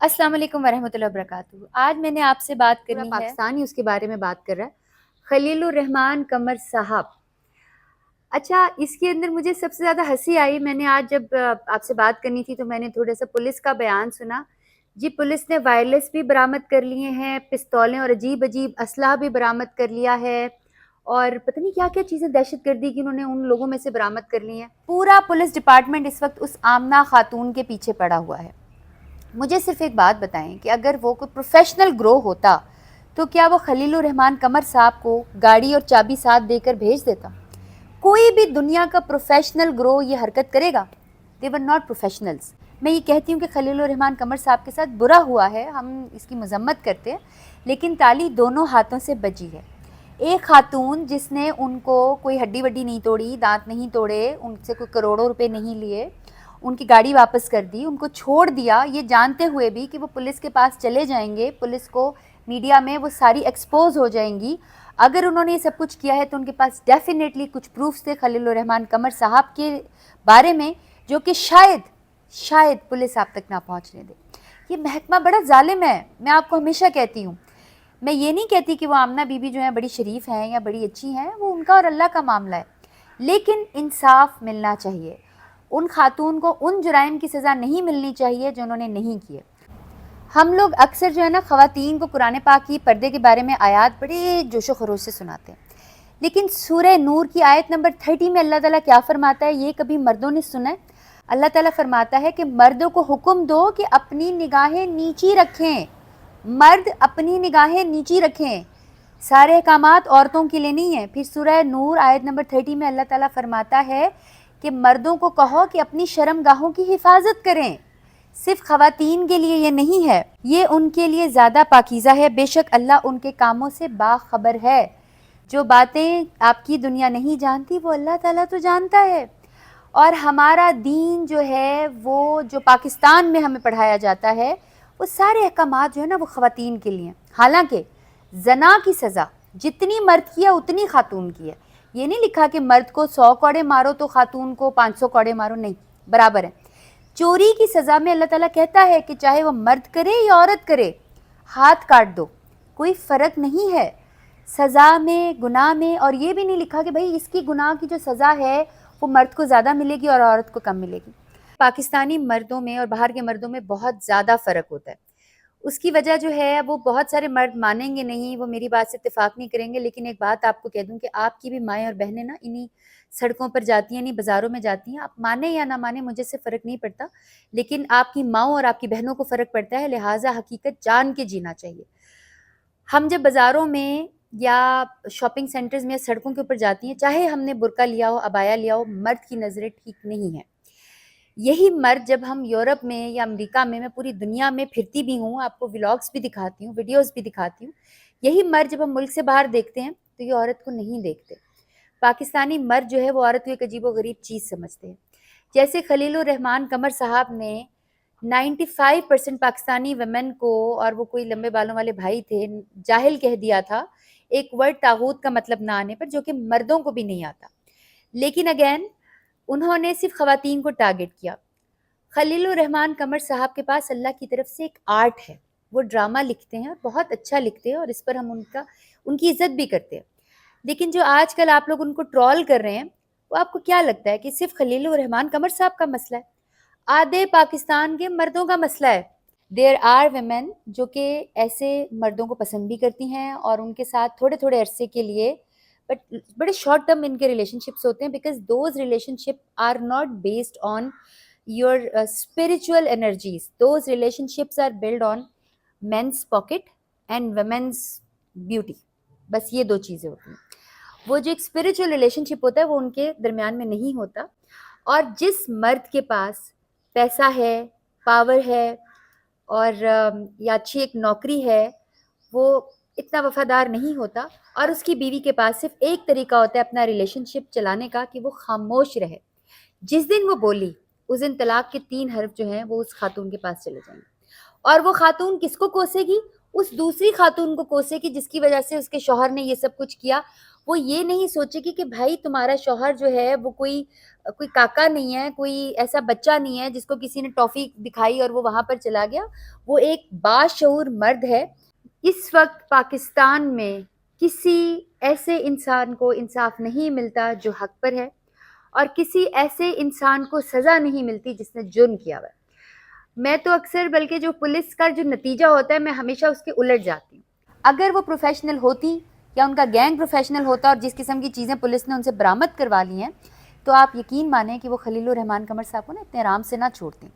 अस्सलाम वालेकुम वरहमतुल्लाहि वबरकातुहू। आज मैंने आपसे बात पूरा करनी है, पाकिस्तान ही उसके बारे में बात कर रहा है, खलीलुर रहमान कमर साहब। अच्छा, इसके अंदर मुझे सबसे ज़्यादा हंसी आई। मैंने आज जब आपसे बात करनी थी तो मैंने थोड़ा सा पुलिस का बयान सुना। जी, पुलिस ने वायरलेस भी बरामद कर लिए हैं, पिस्तौलें और अजीब अजीब असलहा भी बरामद कर लिया है, और पता नहीं क्या क्या चीज़ें दहशतगर्दी की उन्होंने उन लोगों में से बरामद कर ली हैं। पूरा पुलिस डिपार्टमेंट इस वक्त उस आमना खातून के पीछे पड़ा हुआ है। मुझे सिर्फ एक बात बताएं कि अगर वो कोई प्रोफेशनल ग्रो होता तो क्या वो खलीलुर रहमान कमर साहब को गाड़ी और चाबी साथ देकर भेज देता? कोई भी दुनिया का प्रोफेशनल ग्रो ये हरकत करेगा? दे वर नॉट प्रोफेशनल्स। मैं ये कहती हूँ कि खलीलुर रहमान कमर साहब के साथ बुरा हुआ है, हम इसकी मजम्मत करते हैं, लेकिन ताली दोनों हाथों से बजी है। एक खातून जिसने उनको कोई हड्डी वड्डी नहीं तोड़ी, दांत नहीं तोड़े, उनसे कोई करोड़ों रुपए नहीं लिए, उनकी गाड़ी वापस कर दी, उनको छोड़ दिया, ये जानते हुए भी कि वो पुलिस के पास चले जाएंगे, पुलिस को मीडिया में वो सारी एक्सपोज हो जाएंगी। अगर उन्होंने ये सब कुछ किया है तो उनके पास डेफिनेटली कुछ प्रूफ्स थे खलीलुर रहमान कमर साहब के बारे में, जो कि शायद पुलिस आप तक ना पहुंचने दे। ये महकमा बड़ा जालिम है, मैं आपको हमेशा कहती हूँ। मैं ये नहीं कहती कि वो आमना बीबी जो है बड़ी शरीफ हैं या बड़ी अच्छी हैं, वो उनका और अल्लाह का मामला है, लेकिन इंसाफ मिलना चाहिए। उन खातून को उन जुराइम की सज़ा नहीं मिलनी चाहिए जो उन्होंने नहीं किए। हम लोग अक्सर जो है ना ख़वातीन को कुरान पाक की पर्दे के बारे में आयत बड़े जोशो खरोश से सुनाते हैं, लेकिन सूरह नूर की आयत नंबर 30 में अल्लाह ताला क्या फरमाता है, ये कभी मर्दों ने सुना है? अल्लाह ताला फरमाता है कि मर्दों को हुक्म दो कि अपनी निगाहें नीची रखें। मर्द अपनी निगाहें नीची रखें, सारे अहकामात औरतों के लिए नहीं है। फिर सूरह नूर आयत नंबर 30 में अल्लाह ताला फरमाता है कि मर्दों को कहो कि अपनी शर्मगाहों की हिफाजत करें। सिर्फ खवातीन के लिए ये नहीं है, ये उनके लिए ज़्यादा पाकीज़ा है। बेशक अल्लाह उनके कामों से बाखबर है। जो बातें आपकी दुनिया नहीं जानती वो अल्लाह ताला तो जानता है। और हमारा दीन जो है, वो जो पाकिस्तान में हमें पढ़ाया जाता है, वो सारे अहकामात जो है ना वो ख़वातीन के लिए। हालांकि जना की सज़ा जितनी मर्द की है उतनी खातून की है। ये नहीं लिखा कि मर्द को 100 कौड़े मारो तो खातून को 500 कौड़े मारो, नहीं, बराबर है। चोरी की सज़ा में अल्लाह ताला कहता है कि चाहे वो मर्द करे या औरत करे, हाथ काट दो, कोई फ़र्क नहीं है सज़ा में, गुनाह में। और ये भी नहीं लिखा कि भाई इसकी गुनाह की जो सज़ा है वो मर्द को ज़्यादा मिलेगी और औरत को कम मिलेगी। पाकिस्तानी मर्दों में और बाहर के मर्दों में बहुत ज़्यादा फ़र्क होता है। उसकी वजह जो है वो बहुत सारे मर्द मानेंगे नहीं, वो मेरी बात से इत्तेफाक नहीं करेंगे, लेकिन एक बात आपको कह दूं कि आपकी भी माएँ और बहनें ना इन्हीं सड़कों पर जाती हैं, इन्हीं बाज़ारों में जाती हैं। आप माने या ना माने, मुझे से फ़र्क नहीं पड़ता, लेकिन आपकी माँओं और आपकी बहनों को फ़र्क पड़ता है। लिहाजा हकीकत जान के जीना चाहिए। हम जब बाज़ारों में या शॉपिंग सेंटर्स में या सड़कों के ऊपर जाती हैं, चाहे हमने बुर्का लिया हो, अबाया लिया हो, मर्द की नज़रें ठीक नहीं हैं। यही मर्द जब हम यूरोप में या अमेरिका में, मैं पूरी दुनिया में फिरती भी हूँ, आपको व्लॉग्स भी दिखाती हूँ, वीडियोस भी दिखाती हूँ, यही मर्द जब हम मुल्क से बाहर देखते हैं तो ये औरत को नहीं देखते। पाकिस्तानी मर्द जो है वो औरत को एक अजीबो गरीब चीज़ समझते हैं। जैसे खलीलुर रहमान कमर साहब ने 95% पाकिस्तानी वमेन को, और वो कोई लंबे बालों वाले भाई थे, जाहिल कह दिया था, एक वर्ड तागूत का मतलब ना आने पर, जो कि मर्दों को भी नहीं आता। लेकिन अगेन उन्होंने सिर्फ खवातीन को टारगेट किया। खलीलुर रहमान कमर साहब के पास अल्लाह की तरफ से एक आर्ट है, वो ड्रामा लिखते हैं और बहुत अच्छा लिखते हैं, और इस पर हम उनकी इज्जत भी करते हैं। लेकिन जो आजकल आप लोग उनको ट्रोल कर रहे हैं, वो आपको क्या लगता है कि सिर्फ खलीलुर रहमान कमर साहब का मसला है? आधे पाकिस्तान के मर्दों का मसला है। देयर आर वेमेन जो कि ऐसे मर्दों को पसंद भी करती हैं और उनके साथ थोड़े थोड़े अरसे के लिए, बट बड़े शॉर्ट टर्म इनके रिलेशनशिप्स होते हैं, because those relationship are not based on your spiritual energies. Those relationships are built on men's pocket and women's beauty. बस ये दो चीज़ें होती हैं। वो जो एक स्पिरिचुअल रिलेशनशिप होता है वो उनके दरमियान में नहीं होता। और जिस मर्द के पास पैसा है, पावर है, और या अच्छी एक नौकरी है, वो इतना वफादार नहीं होता, और उसकी बीवी के पास सिर्फ एक तरीका होता है अपना रिलेशनशिप चलाने का, कि वो खामोश रहे। जिस दिन वो बोली उस दिन तलाक के 3 हर्फ जो हैं वो उस खातून के पास चले जाएंगे। और वो खातून किसको कोसेगी? उस दूसरी खातून को कोसेगी जिसकी वजह से उसके शौहर ने ये सब कुछ किया। وہ یہ نہیں سوچے گی کہ بھائی تمہارا شوہر جو ہے وہ کوئی کاکا نہیں ہے، کوئی ایسا بچہ نہیں ہے جس کو کسی نے ٹافی دکھائی اور وہ وہاں پر چلا گیا، وہ ایک باشعور مرد ہے۔ اس وقت پاکستان میں کسی ایسے انسان کو انصاف نہیں ملتا جو حق پر ہے، اور کسی ایسے انسان کو سزا نہیں ملتی جس نے جرم کیا ہوا ہے۔ میں تو اکثر بلکہ جو پولیس کا جو نتیجہ ہوتا ہے میں ہمیشہ اس کے الٹ جاتی ہوں۔ اگر وہ پروفیشنل ہوتی یا ان کا گینگ پروفیشنل ہوتا اور جس قسم کی چیزیں پولیس نے ان سے برآمد کروا لی ہیں تو آپ یقین مانیں کہ وہ خلیل الرحمان قمر صاحب کو نا اتنے آرام سے نہ چھوڑتے۔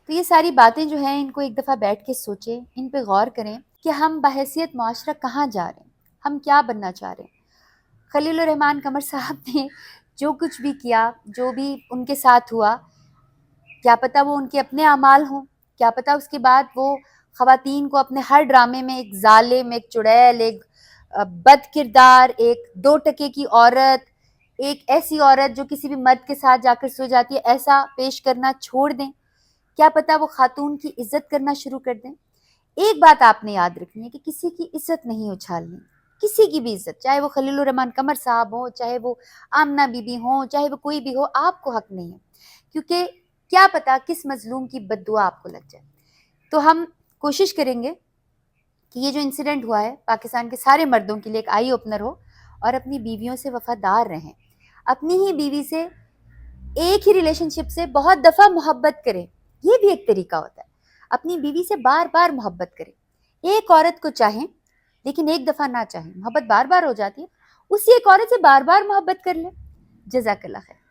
تو یہ ساری باتیں جو ہیں ان کو ایک دفعہ بیٹھ کے سوچیں، ان پہ غور کریں کہ ہم بحیثیت معاشرہ کہاں جا رہے ہیں، ہم کیا بننا چاہ رہے ہیں۔ خلیل الرحمان قمر صاحب نے جو کچھ بھی کیا، جو بھی ان کے ساتھ ہوا، کیا پتہ وہ ان کے اپنے اعمال ہوں، کیا پتہ اس کے بعد وہ خواتین کو اپنے ہر ڈرامے میں ایک ظالم، ایک چڑیل، ایک بد کردار، ایک 2 ٹکے کی عورت، ایک ایسی عورت جو کسی بھی مرد کے ساتھ جا کر سو جاتی ہے، ایسا پیش کرنا چھوڑ دیں۔ کیا پتہ وہ خاتون کی عزت کرنا شروع کر دیں۔ ایک بات آپ نے یاد رکھنی ہے کہ کسی کی عزت نہیں اچھالنی، کسی کی بھی عزت، چاہے وہ خلیل الرحمان قمر صاحب ہوں، چاہے وہ آمنہ بی بی ہوں، چاہے وہ کوئی بھی ہو، آپ کو حق نہیں ہے، کیونکہ کیا پتہ کس مظلوم کی بد دعا آپ کو لگ جائے۔ تو ہم کوشش کریں گے کہ یہ جو انسیڈنٹ ہوا ہے پاکستان کے سارے مردوں کے لیے ایک آئی اوپنر ہو، اور اپنی بیویوں سے وفادار رہیں، اپنی ہی بیوی سے ایک ہی ریلیشن شپ سے بہت دفعہ محبت کریں۔ یہ بھی ایک طریقہ ہوتا ہے، اپنی بیوی سے بار بار محبت کریں۔ ایک عورت کو چاہیں لیکن ایک دفعہ نہ چاہیں، محبت بار بار ہو جاتی ہے، اسی ایک عورت سے بار بار محبت کر لیں۔ جزاک اللہ خیر۔